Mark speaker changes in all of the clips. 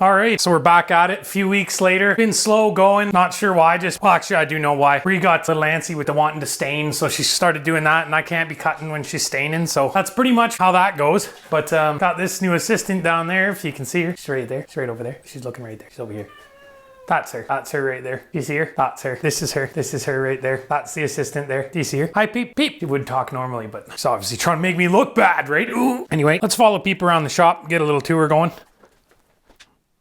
Speaker 1: All right, so we're back at it a few weeks later. Been slow going, not sure why. Well, actually, I do know why. Bree got a little antsy with the wanting to stain, so she started doing that, and I can't be cutting when she's staining, so that's pretty much how that goes. But got this new assistant down there, if you can see her. She's right there. She's right over there. She's looking right there. She's over here. That's her. That's her right there. You see her? That's her. This is her. This is her right there. That's the assistant there. Do you see her? Hi, Peep. Peep. She would talk normally, but she's obviously trying to make me look bad, right? Ooh. Anyway, let's follow Peep around the shop, get a little tour going.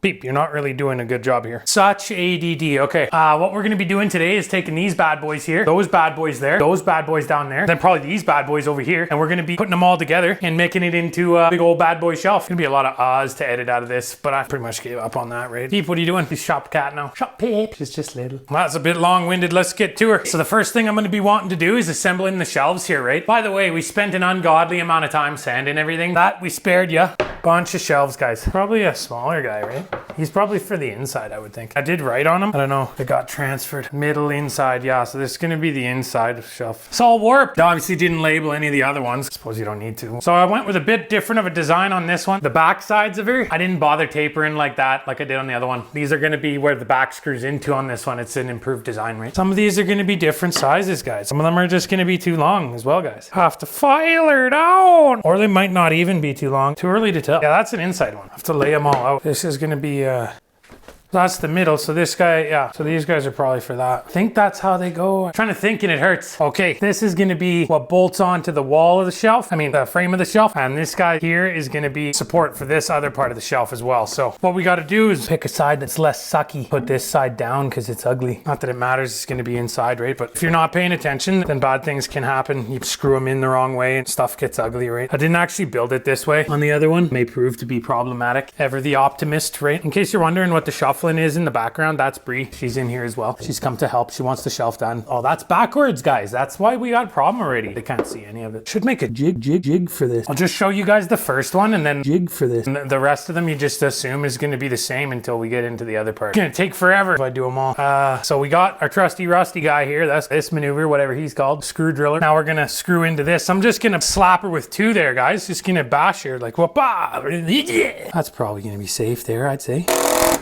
Speaker 1: Peep, you're not really doing a good job here. Such ADD. Okay, what we're gonna be doing today is taking these bad boys here, those bad boys there, those bad boys down there, then probably these bad boys over here, and we're gonna be putting them all together and making it into a big old bad boy shelf. Gonna be a lot of ahs to edit out of this, but I pretty much gave up on that, right? Peep, what are you doing? She's shop cat now. Shop Peep. She's just little. Well, that's a bit long-winded. Let's get to her. So the first thing I'm gonna be wanting to do is assembling the shelves here, right? By the way, we spent an ungodly amount of time sanding everything. That we spared you. Bunch of shelves, guys. Probably a smaller guy, right? He's probably for the inside, I would think. I did write on him. I don't know. It got transferred. Middle, inside. Yeah, so this is going to be the inside of the shelf. It's all warped. Obviously didn't label any of the other ones. I suppose you don't need to. So I went with a bit different of a design on this one. The back sides of her, I didn't bother tapering like that, like I did on the other one. These are going to be where the back screws into on this one. It's an improved design, right? Some of these are going to be different sizes, guys. Some of them are just going to be too long as well, guys. Have to file her down. Or they might not even be too long. Too early to tell. Yeah, that's an inside one. I have to lay them all out. This is going to be that's the middle. So this guy, yeah. So these guys are probably for that. I think that's how they go. I'm trying to think and it hurts. Okay, this is gonna be what bolts onto the wall of the shelf. I mean, the frame of the shelf. And this guy here is gonna be support for this other part of the shelf as well. So what we gotta do is pick a side that's less sucky. Put this side down because it's ugly. Not that it matters, it's gonna be inside, right? But if you're not paying attention, then bad things can happen. You screw them in the wrong way and stuff gets ugly, right? I didn't actually build it this way on the other one. May prove to be problematic. Ever the optimist, right? In case you're wondering what the shuffling is in the background, that's Bree. She's in here as well. She's come to help. She wants the shelf done. Oh, that's backwards, guys. That's why we got a problem already. They can't see any of it. Should make a jig for this. I'll just show you guys the first one and then jig for this. And the rest of them you just assume is going to be the same until we get into the other part. It's going to take forever if I do them all. So we got our trusty rusty guy here. That's this maneuver, whatever he's called, screwdriller. Now we're going to screw into this. I'm just going to slap her with two there, guys. Just going to bash her like, whoop-ah. That's probably going to be safe there, I'd say.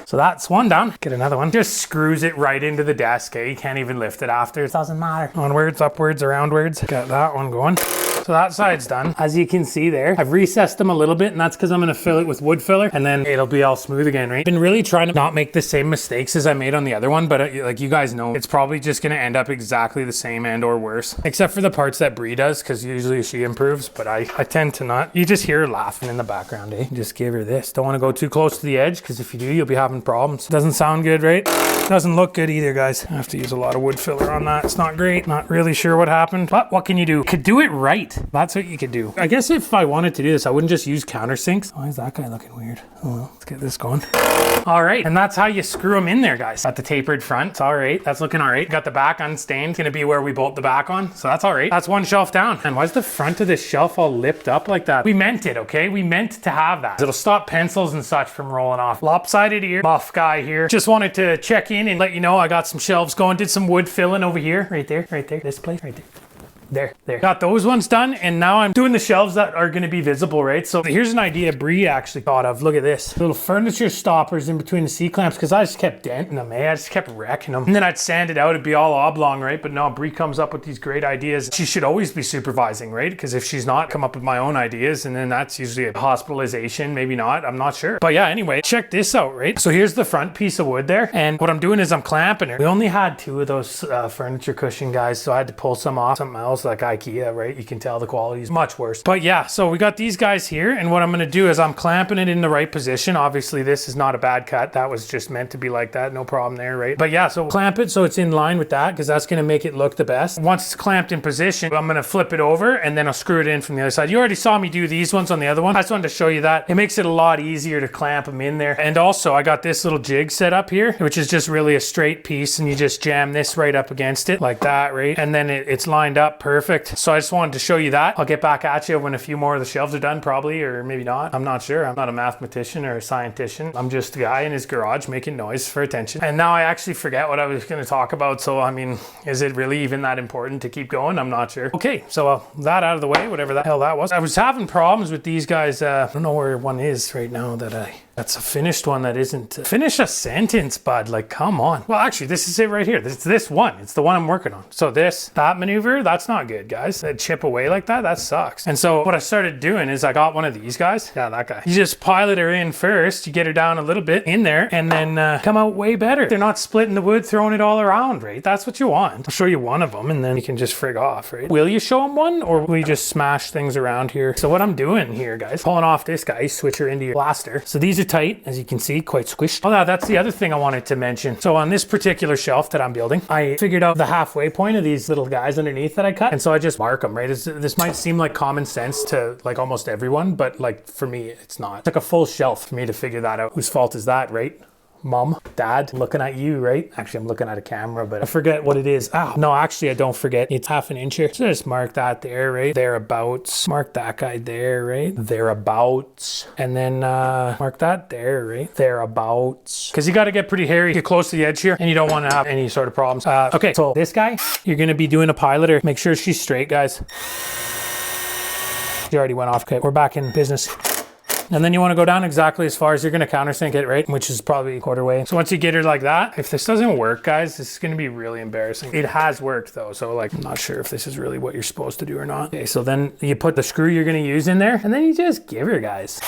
Speaker 1: So that's one down. Get another one. Just screws it right into the desk. You can't even lift it after. It doesn't matter. Onwards, upwards, aroundwards. Got that one going. So that side's done. As you can see there, I've recessed them a little bit, and that's because I'm going to fill it with wood filler, and then it'll be all smooth again, right? Been really trying to not make the same mistakes as I made on the other one, but like you guys know, it's probably just going to end up exactly the same and or worse, except for the parts that Bree does, because usually she improves, but I tend to not. You just hear her laughing in the background, eh? Just give her this. Don't want to go too close to the edge, because if you do, you'll be having problems. Doesn't sound good, right? Doesn't look good either, guys. I have to use a lot of wood filler on that. It's not great. Not really sure what happened, but what can you do? Could do it right. That's what you could do. I guess if I wanted to do this, I wouldn't just use countersinks. Why is that guy looking weird? Oh well, let's get this going. All right, and that's how you screw them in there, guys. Got the tapered front. It's all right. That's looking all right. Got the back unstained. It's gonna be where we bolt the back on, so that's all right. That's one shelf down. And why is the front of this shelf all lipped up like that? We meant it, okay? We meant to have that. It'll stop pencils and such from rolling off. Lopsided here. Buff guy here. Just wanted to check in and let you know I got some shelves going. Did some wood filling over here. Right there. Right there. This place. Right there. There. Got those ones done, and now I'm doing the shelves that are going to be visible, right? So here's an idea Bree actually thought of. Look at this. Little furniture stoppers in between the C-clamps, because I just kept denting them, I just kept wrecking them. And then I'd sand it out, it'd be all oblong, right? But no, Bree comes up with these great ideas. She should always be supervising, right? Because if she's not, come up with my own ideas, and then that's usually a hospitalization, maybe not, I'm not sure. But yeah, anyway, check this out, right? So here's the front piece of wood there, and what I'm doing is I'm clamping her. We only had 2 of those furniture cushion guys, so I had to pull some off, something else like IKEA, right? You can tell the quality is much worse. But yeah, so we got these guys here, and what I'm going to do is I'm clamping it in the right position. Obviously, this is not a bad cut. That was just meant to be like that. No problem there, right? But yeah, so clamp it so it's in line with that, because that's going to make it look the best. Once it's clamped in position, I'm going to flip it over, and then I'll screw it in from the other side. You already saw me do these ones on the other one. I just wanted to show you that. It makes it a lot easier to clamp them in there. And also, I got this little jig set up here, which is just really a straight piece, and you just jam this right up against it like that, right? And then it's lined up perfect. So I just wanted to show you that. I'll get back at you when a few more of the shelves are done, probably, or maybe not. I'm not sure. I'm not a mathematician or a scientician. I'm just a guy in his garage making noise for attention. And now I actually forget what I was going to talk about. So, I mean, is it really even that important to keep going? I'm not sure. Okay, so that out of the way, whatever the hell that was. I was having problems with these guys. I don't know where one is right now that I That's a finished one that isn't. Finish a sentence, bud. Like, come on. Well, actually, this is it right here. It's this one. It's the one I'm working on. So that maneuver, that's not good, guys. That chip away like that sucks. And so what I started doing is I got one of these guys. Yeah, that guy. You just pilot her in first. You get her down a little bit in there and then come out way better. They're not splitting the wood, throwing it all around, right? That's what you want. I'll show you one of them and then you can just frig off, right? Will you show them one or will you just smash things around here? So what I'm doing here, guys, pulling off this guy, switch her into your blaster. So these are tight, as you can see, quite squished. Oh, that's the other thing I wanted to mention. So on this particular shelf that I'm building, I figured out the halfway point of these little guys underneath that I cut. And so I just mark them, right? This might seem like common sense to like almost everyone, but like for me, it's not. It's like a full shelf for me to figure that out. Whose fault is that, right? Mom, dad, looking at you, right? Actually, I'm looking at a camera, but I forget what it is. Oh, no, actually, I don't forget. It's half an inch here. So just mark that there, right? Thereabouts. Mark that guy there, right? Thereabouts. And then mark that there, right? Thereabouts. Because you got to get pretty hairy, get close to the edge here, and you don't want to have any sort of problems. Okay, so this guy, you're going to be doing a piloter. Make sure she's straight, guys. She already went off. Okay, we're back in business. And then you want to go down exactly as far as you're going to countersink it, right? Which is probably a quarter way. So once you get her like that, if this doesn't work, guys, this is going to be really embarrassing. It has worked though. So like, I'm not sure if this is really what you're supposed to do or not. Okay, so then you put the screw you're going to use in there and then you just give her, guys.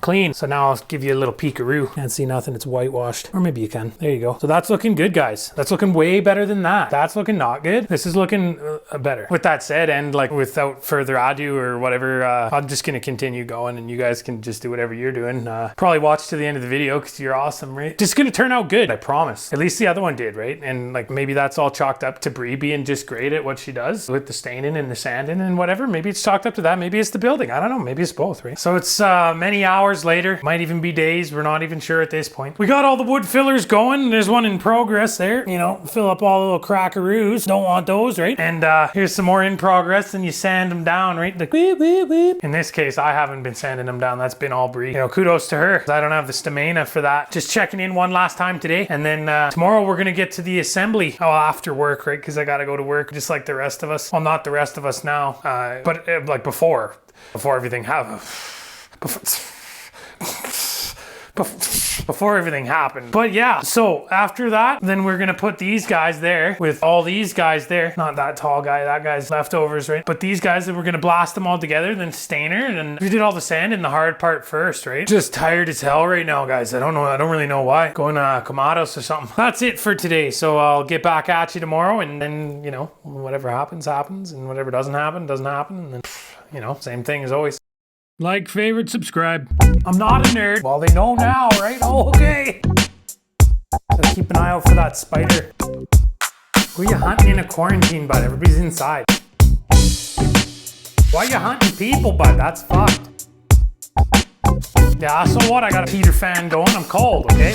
Speaker 1: Clean. So now I'll give you a little peekaroo. Can't see nothing, it's whitewashed. Or maybe you can. There you go. So that's looking good, guys. That's looking way better than that. That's looking not good. This is looking better. With that said, and like without further ado or whatever, I'm just gonna continue going and you guys can just do whatever you're doing. Probably watch to the end of the video because you're awesome, right? Just gonna turn out good, I promise. At least the other one did, right? And like maybe that's all chalked up to Bree being just great at what she does with the staining and the sanding and whatever. Maybe it's chalked up to that. Maybe it's the building. I don't know. Maybe it's both, right? So it's many hours later, might even be days, we're not even sure at this point. We got all the wood fillers going. There's one in progress there, you know, fill up all the little crackaroos, don't want those, right? And here's some more in progress and you sand them down, right? Like weep, weep, weep. In this case, I haven't been sanding them down. That's been all Bree. You know, kudos to her. I don't have the stamina for that. Just checking in one last time today. And then tomorrow we're gonna get to the assembly after work, right? Because I gotta go to work just like the rest of us. Well, not the rest of us now, but like before everything happened. Before everything happened. But yeah, so after that, then we're gonna put these guys there with all these guys there. Not that tall guy, that guy's leftovers, right? But these guys, that we're gonna blast them all together, then stain her, and we did all the sand in the hard part first, right? Just tired as hell right now, guys. I don't really know why. Going to Kamados or something. That's it for today. So I'll get back at you tomorrow, and then, you know, whatever happens, happens, and whatever doesn't happen, and then, you know, same thing as always. Like, favorite, subscribe. I'm not a nerd. Well, they know now, right? Oh, okay. Gotta keep an eye out for that spider. Who are you hunting in a quarantine, bud? Everybody's inside. Why are you hunting people, bud? That's fucked. Yeah, so what? I got a heater fan going. I'm cold, okay?